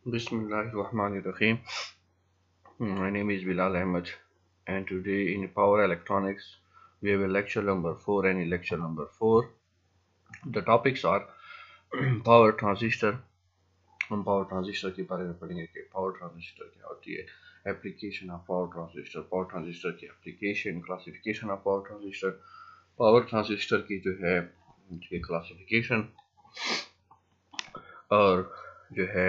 Bismillahirrahmanirrahim. My name is Bilal Ahmed, and today in Power Electronics we have a lecture number 4 and lecture number 4. The topics are power transistor. हम power transistor के बारे में पढ़ेंगे कि power transistor क्या होती है, application of power transistor की application, classification of power transistor की जो है क्लासिफिकेशन, और जो है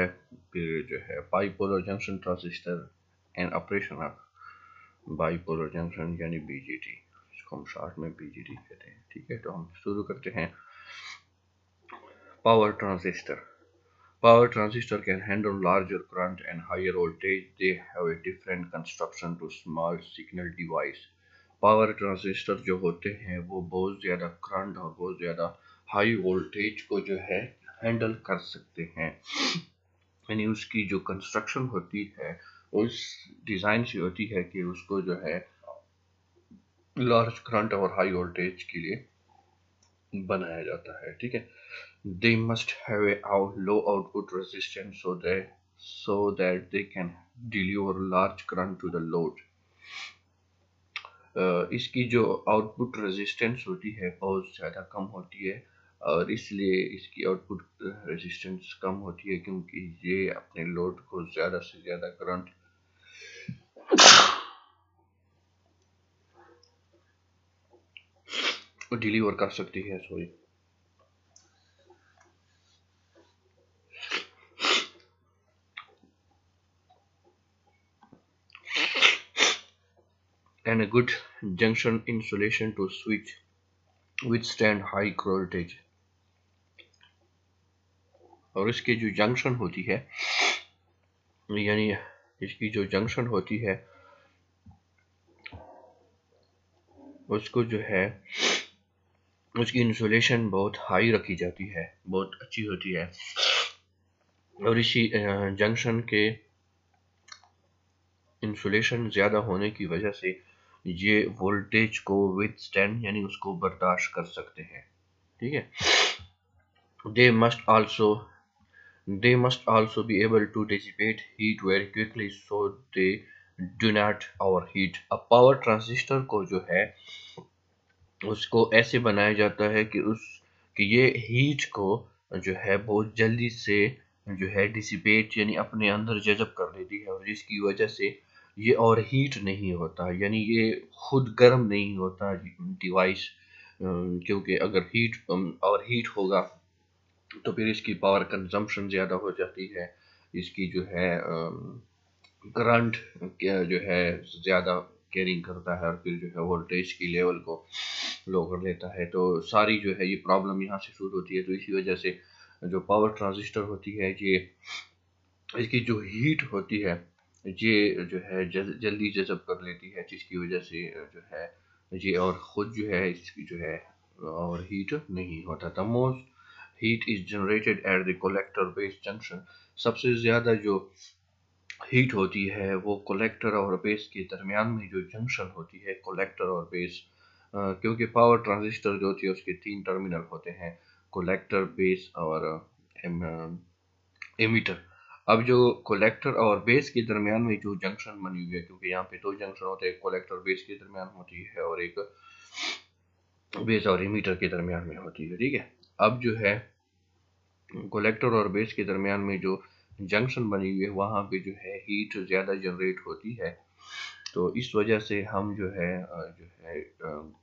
फिर जो है bipolar junction transistor and operation of bipolar junction यानी बीजीटी, इसको हम शॉर्ट में बीजीटी कहते हैं। ठीक है, तो हम शुरू करते हैं। Power transistor. Power transistor can handle larger current and higher voltage. They have a different construction to small signal device. Power transistor जो होते हैं वो बहुत ज़्यादा करंट और बहुत ज़्यादा हाई वोल्टेज को जो है हैंडल कर सकते हैं, यानी उसकी जो कंस्ट्रक्शन होती है उस डिज़ाइन से होती है कि उसको जो है लार्ज करंट और हाई वोल्टेज के लिए बनाया जाता है। ठीक है, they must have a low output resistance so that they can deliver large current to the load. इसकी जो आउटपुट रेजिस्टेंस होती है बहुत ज़्यादा कम होती है, और इसलिए इसकी आउटपुट रेजिस्टेंस कम होती है क्योंकि ये अपने लोड को ज़्यादा से ज़्यादा करंट डिलीवर कर सकती है। Sorry, and a good junction insulation to switch withstand high voltage. और इसकी जो जंक्शन होती है, यानी इसकी जो जंक्शन होती है उसको जो है उसकी इंसुलेशन बहुत हाई रखी जाती है, बहुत अच्छी होती है, और इसी जंक्शन के इंसुलेशन ज़्यादा होने की वजह से ये वोल्टेज को विथस्टैंड यानी उसको बर्दाश्त कर सकते हैं। ठीक है, they must also be able to dissipate heat very quickly so they do not overheat. अब पावर ट्रांजिस्टर को जो है उसको ऐसे बनाया जाता है कि ये हीट को जो है बहुत जल्दी से जो है डिसिपेट यानी अपने अंदर जज़ब कर लेती है, और जिसकी वजह से ये और हीट नहीं होता, यानी ये खुद गर्म नहीं होता डिवाइस, क्योंकि अगर हीट होगा तो फिर इसकी पावर कंजम्पशन ज़्यादा हो जाती है, इसकी जो है करंट जो है ज़्यादा कैरिंग करता है, और फिर जो है वोल्टेज की लेवल को लो कर लेता है। तो सारी जो है ये प्रॉब्लम यहाँ से शुरू होती है। तो इसी वजह से जो पावर ट्रांजिस्टर होती है ये इसकी जो हीट होती है ये जो है जल्दी जज़ब कर लेती है, जिसकी वजह से जो है ये और ख़ुद जो है इसकी जो है और हीट नहीं होता। The most heat is generated at the collector base junction. सबसे ज़्यादा जो हीट होती है वो कलेक्टर और बेस के दरमियान में जो जंक्शन होती है, कलेक्टर और बेस, क्योंकि पावर ट्रांजिस्टर जो होती है उसके 3 टर्मिनल होते हैं, कलेक्टर, बेस और एमीटर। अब जो कलेक्टर और बेस के दरमियान में जो जंक्शन बनी हुई है, क्योंकि यहाँ पे 2 जंक्शन होते हैं, कलेक्टर बेस के दरमियान होती है और एक बेस और एमीटर के दरमियान में होती है। ठीक है, अब जो है कलेक्टर और बेस के दरमियान में जो जंक्शन बनी हुई है वहाँ पे जो है हीट ज़्यादा जनरेट होती है, तो इस वजह से हम जो है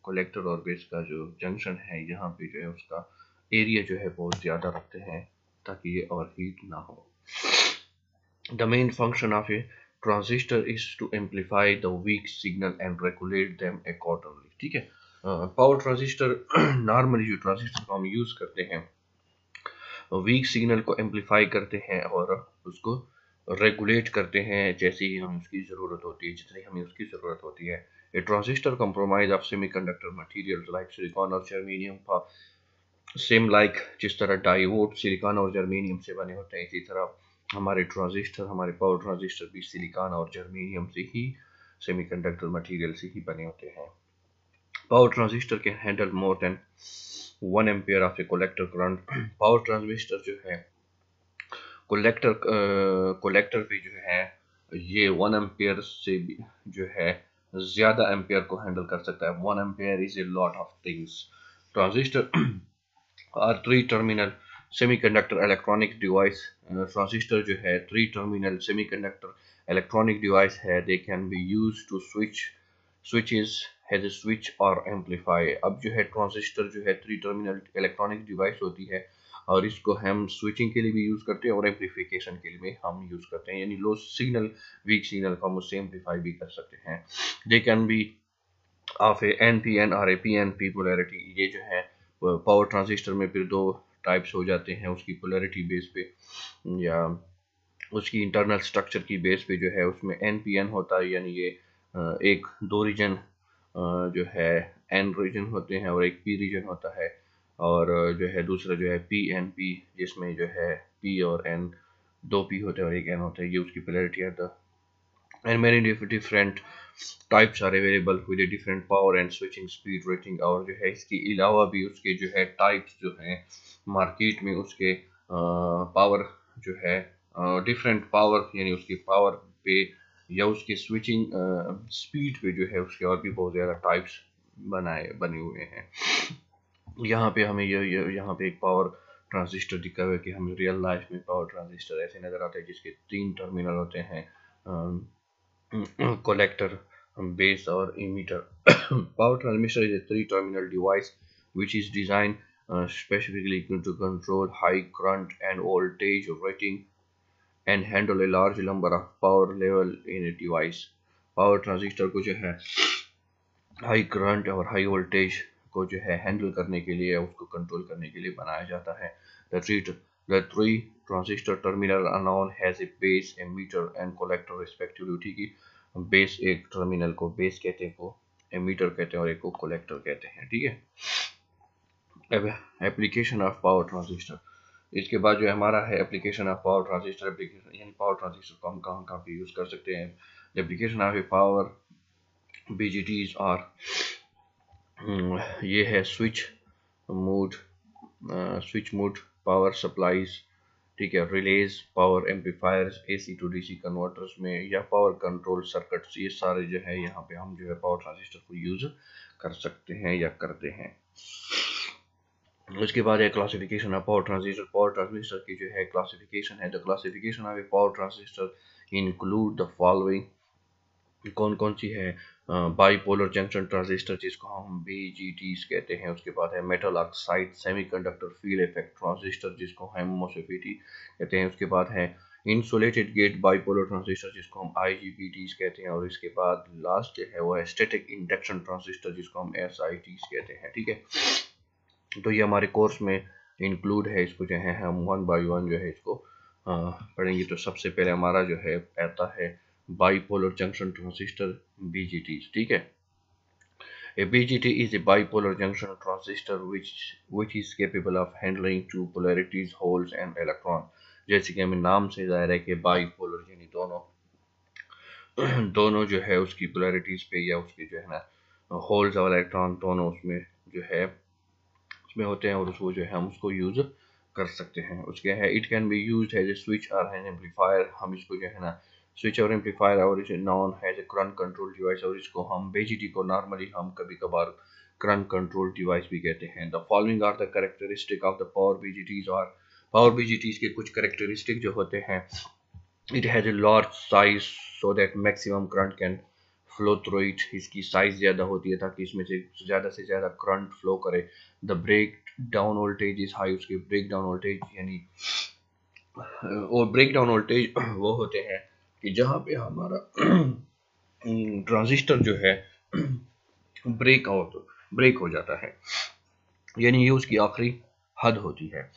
कलेक्टर और बेस का जो जंक्शन है यहाँ पे जो है उसका एरिया जो है बहुत ज़्यादा रखते हैं ताकि ये और हीट ना हो। The main function of a transistor is to amplify the weak signal and regulate them accordingly. ठीक है, पावर ट्रांजिस्टर नॉर्मली जो ट्रांजिस्टर को हम यूज़ करते हैं वीक सिग्नल को एम्पलीफाई करते हैं और उसको रेगुलेट करते हैं जैसे ही हमें उसकी ज़रूरत होती है, जितनी हमें उसकी ज़रूरत होती है। ए transistor compromise of semiconductor materials like silicon और जर्मेनियम, सेम लाइक जिस तरह डायोड सिलिकॉन और जर्मेनियम से बने होते हैं, इसी तरह हमारे पावर ट्रांजिस्टर भी सिलिकॉन और जर्मेनियम से ही, सेमीकंडक्टर मटेरियल से ही बने होते हैं। Power transistor can handle more than 1 ampere of A collector current. Power transistor जो है कोलेक्टर भी जो है ये 1 एम्पियर से भी जो है ज़्यादा एम्पियर को हैंडल कर सकता है। 1 ampere is a lot of things. Transistor are 3 terminal semiconductor electronic device. Transistor जो है 3 टर्मिनल सेमीकंडक्टर इलेक्ट्रॉनिक डिवाइस है। They can be use to switches has a switch और एम्पलीफाई। अब जो है ट्रांजिस्टर जो है 3 टर्मिनल इलेक्ट्रॉनिक डिवाइस होती है और इसको हम स्विचिंग के लिए भी यूज़ करते हैं और एम्पलीफिकेशन के लिए भी हम यूज़ करते हैं, यानी लो सिग्नल वीक सिग्नल को हम उससे एम्पलीफाई भी कर सकते हैं। दे can B of A NPN और ए PNP पोलैरिटी। ये जो है पावर ट्रांजिस्टर में फिर दो टाइप्स हो जाते हैं उसकी पोलैरिटी बेस पे या उसकी इंटरनल स्ट्रक्चर की बेस पे। जो है उसमें NPN होता है, यानी ये एक 2 रीजन जो है N रीजन होते हैं और एक P रीजन होता है, और जो है दूसरा जो है PNP जिसमें जो है P और N 2 P होते हैं और एक N होता है। ये उसकी पोलैरिटी है। And many different types are available with a different power and switching speed rating। और जो है इसके अलावा भी उसके जो है टाइप्स जो हैं मार्केट में उसके पावर जो है डिफरेंट पावर, यानी उसकी पावर पे या उसके स्विचिंग स्पीड पे जो है उसके और भी बहुत ज़्यादा टाइप्स बने हुए हैं। यहाँ पे हमें यहाँ पे एक पावर ट्रांजिस्टर दिखा हुआ है कि हमें रियल लाइफ में पावर ट्रांजिस्टर ऐसे नज़र आता है जिसके 3 टर्मिनल होते हैं, collector, base or emitter। Power transistor is a 3 terminal device which is designed specifically to control high current and voltage rating and handle a large number of power level in a device। Power transistor को जो है high current और high voltage को जो है handle करने के लिए, उसको कंट्रोल करने के लिए बनाया जाता है। The three transistor terminal are known as a base, emitter and collector respectively। ठीक है, बेस एक टर्मिनल को बेस कहते हैं, को एमीटर कहते हैं और एक को कलेक्टर कहते हैं। ठीक है। अब एप्लीकेशन ऑफ पावर ट्रांजिस्टर, इसके बाद जो हमारा है application of power transistor. Application यानी पावर ट्रांजिस्टर को हम कहाँ कहाँ पे यूज़ कर सकते हैं। Application of A power BGTs और ये है mode switch mode power supplies. ठीक है, release, power amplifiers, AC to DC converters में या पावर कंट्रोल सर्किट्स, ये सारे जो है यहाँ पे हम जो है पावर ट्रांजिस्टर को यूज कर सकते हैं या करते हैं। उसके बाद है classification of power transistor. Power transistor की जो है क्लासिफिकेशन है, the classification of A power transistor include the following. कौन कौन सी है? बाईपोलर जंक्शन ट्रांजिस्टर जिसको हम BGTs कहते हैं। उसके बाद है metal oxide semiconductor field effect transistor जिसको हम MOSFET कहते हैं। उसके बाद है इंसुलेटेड गेट बाईपोलर ट्रांजिस्टर जिसको हम IGBTs कहते हैं। और इसके बाद लास्ट है वो है स्टैटिक इंडक्शन ट्रांजिस्टर जिसको हम SITs कहते हैं। ठीक है, तो ये हमारे कोर्स में इंक्लूड है। इसको जो है हम 1 by 1 जो है इसको पढ़ेंगे। तो सबसे पहले हमारा जो है आता है bipolar junction transistor BGTs। ठीक है, a BGT is a bipolar junction transistor which is capable of handling two polarities, holes and electron। जैसे कि हमें नाम से जाहिर है कि बाईपोलर यानी दोनों जो है उसकी पोलैरिटीज पे या उसके जो है ना होल्स और इलेक्ट्रॉन दोनों उसमें जो है उसमें होते हैं और उसको जो है हम उसको यूज कर सकते हैं। उसके है it can be used as a switch और एन एम्पलीफायर। हम इसको जो है ना स्विच और एम्पलीफायर और इसे known as a current control device, और इसको हम BGT को नॉर्मली हम कभी कभार करंट कंट्रोल डिवाइस भी कहते हैं। The following are the characteristic of the power BGTs। और पावर BGTs के कुछ कैरेक्टरिस्टिक जो होते हैं, it has a large size so that maximum current can flow through it. इसकी साइज ज़्यादा होती है ताकि इसमें से ज़्यादा करंट फ्लो करे। The break down voltage is high. उसके ब्रेक डाउन वोल्टेज यानी और ब्रेक डाउन वोल्टेज वो होते हैं कि जहाँ पे हमारा ट्रांजिस्टर जो है ब्रेक हो जाता है, यानी ये उसकी आखिरी हद होती है।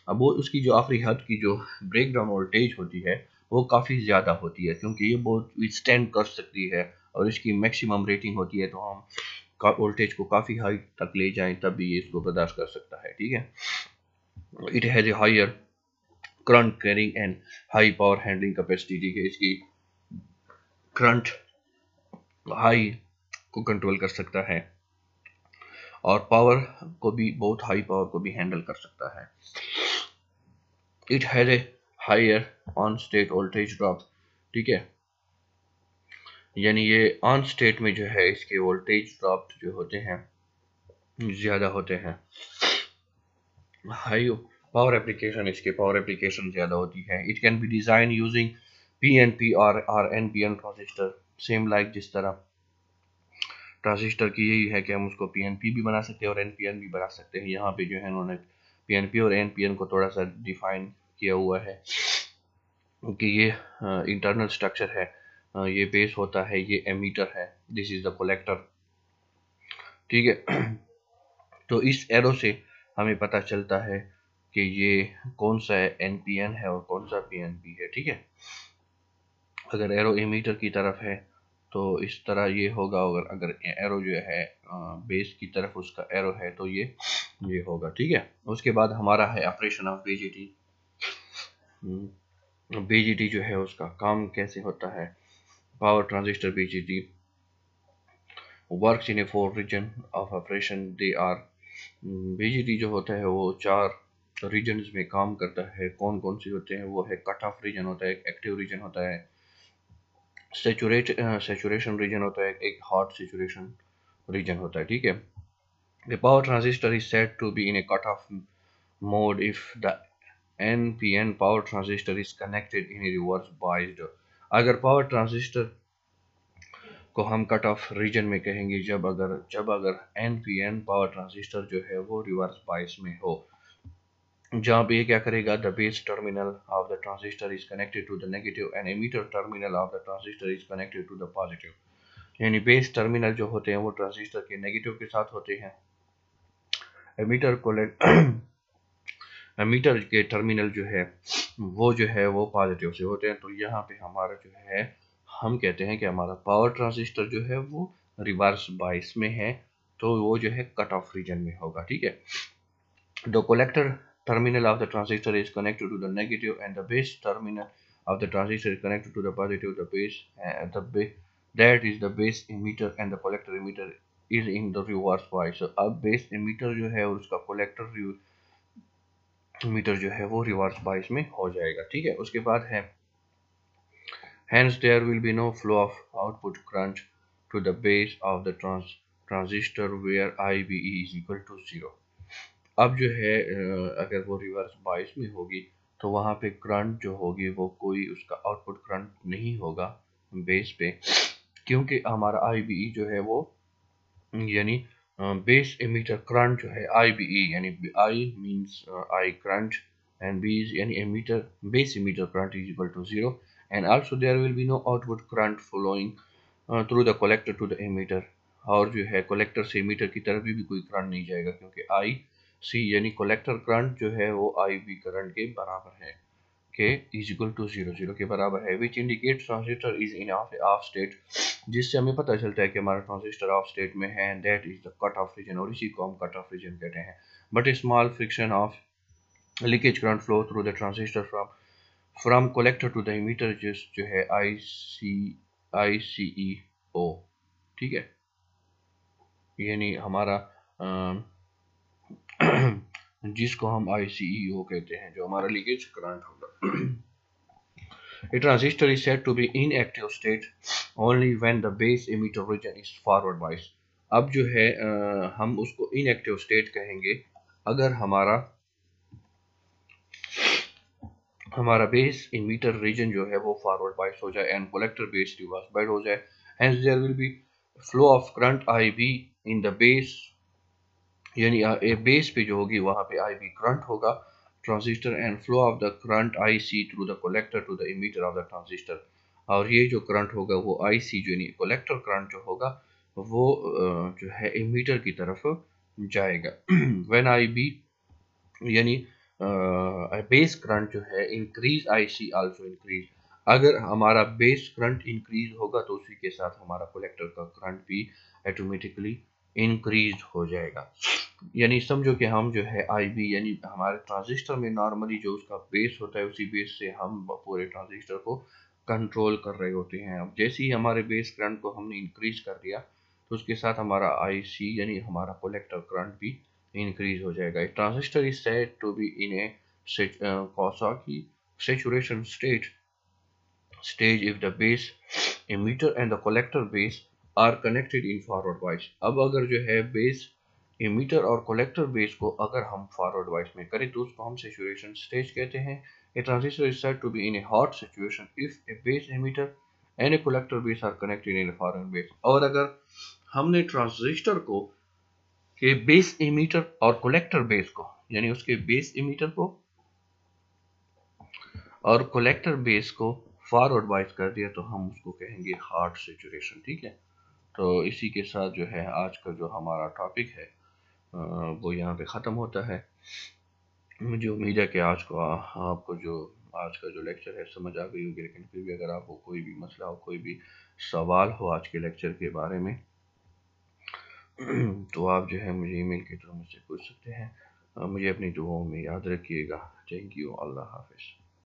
अब वो उसकी जो आखिरी हद की जो ब्रेक डाउन वोल्टेज होती है वो काफ़ी ज़्यादा होती है, क्योंकि ये बहुत विथस्टैंड कर सकती है और इसकी मैक्सिमम रेटिंग होती है। तो हम वोल्टेज को काफ़ी हाई तक ले जाएं तब भी ये इसको बर्दाश्त कर सकता है। ठीक है, it has a higher current carrying and high power handling capacity. ठीक है, इसकी करंट हाई को कंट्रोल कर सकता है और पावर को भी बहुत हाई पावर को भी हैंडल कर सकता है। It has a higher on state voltage drop, ठीक है। यानी ये ऑन स्टेट में जो है इसके वोल्टेज ड्रॉप जो होते हैं ज़्यादा होते हैं। हाई पावर एप्लीकेशन, इसके पावर एप्लीकेशन ज़्यादा होती है। It can B design using PNP और NPN ट्रांजिस्टर, सेम लाइक जिस तरह ट्रांजिस्टर की यही है कि हम उसको PNP भी बना सकते हैं और NPN भी बना सकते हैं। यहाँ पे जो है उन्होंने PNP और NPN को थोड़ा सा डिफाइन किया हुआ है कि ये इंटरनल स्ट्रक्चर है, ये बेस होता है, ये एमीटर है, दिस इज द कलेक्टर, ठीक है। तो इस एरो से हमें पता चलता है कि ये कौन सा NPN है और कौन सा PNP है, ठीक है। अगर एरो एमीटर की तरफ है तो इस तरह ये होगा, अगर एरो जो है बेस की तरफ उसका एरो है तो ये होगा, ठीक है। उसके बाद हमारा है ऑपरेशन ऑफ BJT। BJT जो है उसका काम कैसे होता है। Power transistor BJT works in a 4 region of operation, they are, BJT जो होता है वो 4 रीजन्स में काम करता है। कौन कौन से होते हैं, वो है कट ऑफ रीजन होता है, एक्टिव रीजन होता है, सेचुरेशन रीजन होता है, एक हॉट सेचुरेशन रीजन होता है, ठीक है। The power transistor is said to be in a cut off mode if the NPN power transistor is connected in a reverse biased. अगर पावर ट्रांजिस्टर को हम कट ऑफ रीजन में कहेंगे जब अगर NPN पावर ट्रांजिस्टर जो है वो रिवर्स बायस में हो, जहाँ पे ये क्या करेगा, the base terminal of the transistor is connected to the negative and emitter terminal of the transistor is connected to the positive. यानी बेस टर्मिनल जो होते हैं वो ट्रांजिस्टर के नेगेटिव के साथ होते हैं, एमीटर को एमीटर के टर्मिनल जो है वो पॉजिटिव से होते हैं। तो यहाँ पे हमारा जो है हम कहते हैं कि हमारा पावर ट्रांजिस्टर जो है वो रिवर्स बायस में है, तो वो जो है कट ऑफ रीजन में होगा, ठीक है। The collector terminal of the transistor is connected to the negative and the base terminal of the transistor is connected to the positive. That is the base emitter and the collector emitter is in the reverse bias. So अब base emitter जो है और उसका collector emitter जो है वो reverse bias में हो जाएगा, ठीक है। उसके बाद है hence there will be no flow of output current to the base of the transistor where IBE is equal to 0। अब जो है अगर वो रिवर्स बायस में होगी तो वहाँ पे करंट जो होगी वो कोई उसका आउटपुट करंट नहीं होगा बेस पे, क्योंकि हमारा IBE जो है वो यानी बेस एमीटर करंट जो है IBE, यानी I means I current and B is यानी emitter base emitter current is equal to 0 and also there will be no output current flowing through the collector to the emitter. और जो है collector से ammeter की तरफ भी कोई current नहीं जाएगा, क्योंकि IC यानी कलेक्टर करंट जो है वो IB करंट के बराबर है, के इज इक्वल टू 0 के बराबर है, which indicate transistor is in of state, जिससे हमें पता चलता है कि हमारा ट्रांजिस्टर ऑफ स्टेट में है, and that is the cut off region, और इसी को हम कट ऑफ रीजन कहते हैं। But a small friction of leakage current flow through the transistor from collector to the emitter जो है ICEO, ठीक है। यानी हमारा जिसको हम ICEO कहते हैं, जो हमारा लीकेज करंट होगा। A transistor is said to be in active state only when the base emitter region is forward bias। अब जो है हम उसको inactive state कहेंगे अगर हमारा बेस emitter region जो है वो forward bias हो जाए and collector base reverse bias हो जाए। Hence there will be flow of current IB in the base, यानी बेस पे जो होगी वहाँ पे IB करंट होगा transistor, and flow of the current IC through the collector to the emitter of the transistor. और ये जो करंट होगा वो IC जो यानी कलेक्टर करंट जो होगा वो जो है एमीटर की तरफ जाएगा। व्हेन IB यानी बेस करंट जो है इंक्रीज, IC आल्सो इंक्रीज। अगर हमारा बेस करंट इंक्रीज होगा तो उसी के साथ हमारा कलेक्टर का करंट भी ऑटोमेटिकली इंक्रीज हो जाएगा। यानी समझो कि हम जो है IB यानी हमारे ट्रांजिस्टर में नॉर्मली जो उसका बेस होता है उसी बेस से हम पूरे ट्रांजिस्टर को कंट्रोल कर रहे होते हैं। अब जैसे ही हमारे बेस करंट को हमने इंक्रीज कर दिया तो उसके साथ हमारा IC यानी हमारा कलेक्टर करंट भी इंक्रीज हो जाएगा। Transistor is said to be in a Coxsackie saturation stage if the base emitter and the collector base are connected in forward bias। अब अगर जो है बेस emitter और collector base को अगर हम forward bias में करें तो उसको हम saturation stage कहते हैं। A transistor is said to be in a hot situation if a base emitter and a collector base are connected in a forward bias। और अगर हमने ट्रांजिस्टर को के बेस इमीटर और कलेक्टर बेस को यानी उसके बेस इमीटर को और कलेक्टर बेस को फॉरवर्ड बायस कर दिया तो हम उसको कहेंगे हार्ड सैचुरेशन। ठीक है, तो इसी के साथ जो है आज का जो हमारा टॉपिक है वो यहाँ पे ख़त्म होता है। मुझे उम्मीद है कि आपको जो आज का जो लेक्चर है समझ आ गई होगी, लेकिन फिर भी अगर आपको कोई भी मसला हो, कोई भी सवाल हो आज के लेक्चर के बारे में तो आप जो है मुझे ईमेल के थ्रू मुझसे पूछ सकते हैं। मुझे अपनी दुआओं में याद रखिएगा। Thank you. अल्लाह हाफिज़।